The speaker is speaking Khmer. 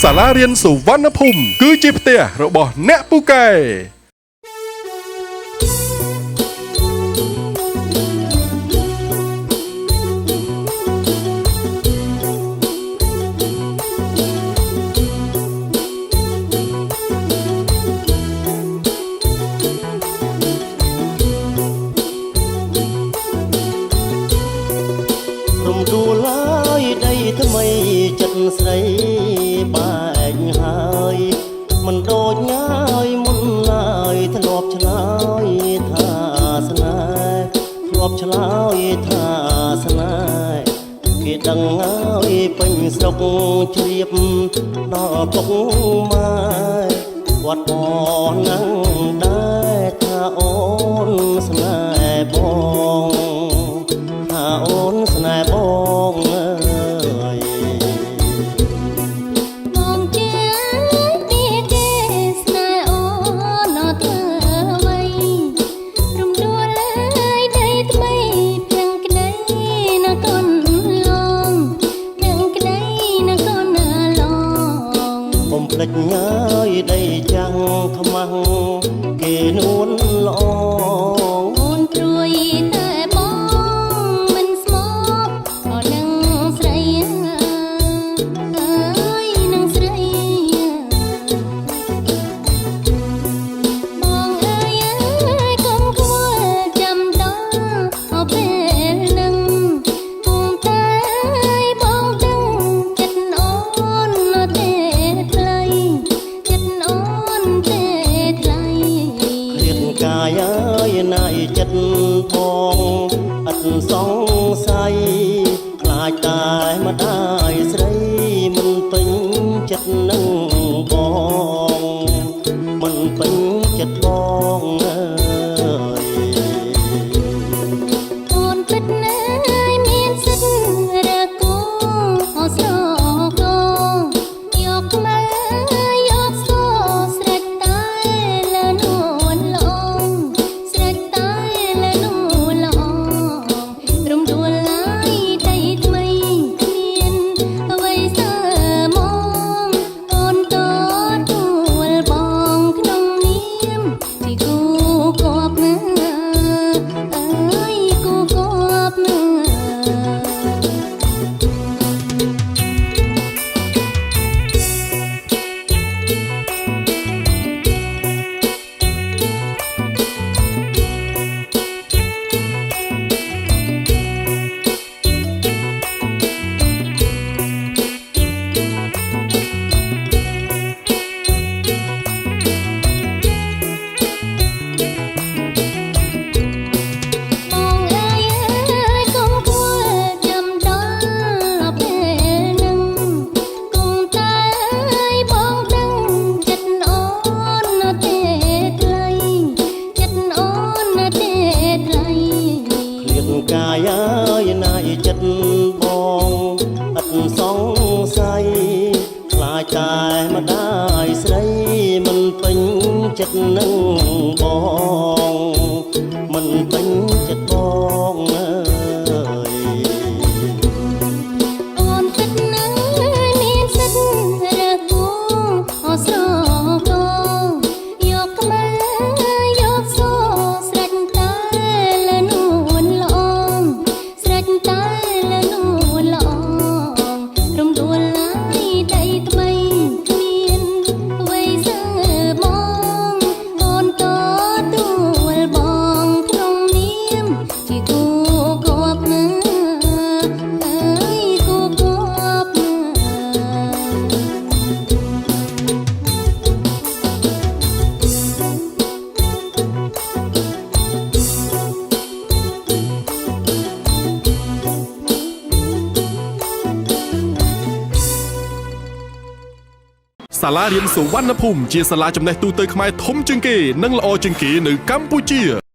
សាលារៀនសុវណ្ណភូមិគឺជាផ្ទះរបស់អ្នកពូកែរំដួលហើយដីថ្មីចិត្តស្រីបែកហើយមិនដូចញ៉ាយមុនឡើយធ្លាប់ឆ្លើយថាស្នេហ៍ធ្លាប់ឆ្លើយថាស្នេហ៍គេដឹងហើយពេញស្រុកជ្រាបដល់ពុកម៉ែគាត់បងនឹងដែរថាអូនស្នេហ៍បងថាអូនស្នេហ៍បងអើយបងជាទីគេស្នេហ៍អូនអត់ធ្វើអ្វីរំដួលហើយដីថ្មីផ្ទាំងក្ដីណាកូនឡងផ្ទាំងក្ដីណាកូនឡងកុំភ្លេចញ៉ាយដីចាំងខ្មាំងគេនួនល្អអូនព្រួយតែបងមិនស្មោកក៏នឹងស្រីអើយនឹងស្រីបងអើយកុំខ្វល់ចាំដល់ពេលនឹងពុំតែបងដឹងចិត្តអូនទេថ្លៃចិត្តអូនទេថ្លៃឃ្លាតកាយអើយណាយចិត្តបងអត់សង្ស័យខ្លាចតែម្ដាយស្រីមិនពេញចិត្តនឹងបងមិនពេញចិត្តបងអើយអូនពិតណាស់មានសិទ្ធិរកគូអស្រកយកមកយកសស្រេចតែលនួនល្អស្រេចតែលនួនល្អរំដួលហើយដីថ្មីគ្មានអ្វីសើមកអូនតទួលបងក្នុងនាមជាគូគប់ណាអើយគូគប់ណាបងអើយកុំខ្វល់ចាំដល់ពេលនឹងគង់តែបងដឹងចិត្តអូនទេថ្លៃចិត្តអូនទេថ្លៃឃ្លាតកាយអើយណាយចិត្តបងអត់សង្ស័យខ្លាចតែម្ដាយស្រីមិនពេញចិត្តនឹងបងមិនពេញចិត្តបងអើយអូនពិតណាស់មានសិទ្ធិរកគូអស្រកយកមកយកសស្រេចតែលនួនល្អស្រេចតែលនួនល្អរំដួលហើយដីថ្មីគ្មានអ្វីសើមកអូនតទួលបងក្នុងនាមជាគូគប់ណាអើយគូគប់ណាសាលារៀនសុវណ្ណភូមិជាសាលាចំណេះទូទៅខ្មែរធំជាងគេនិងល្អជាងគេនៅកម្ពុជា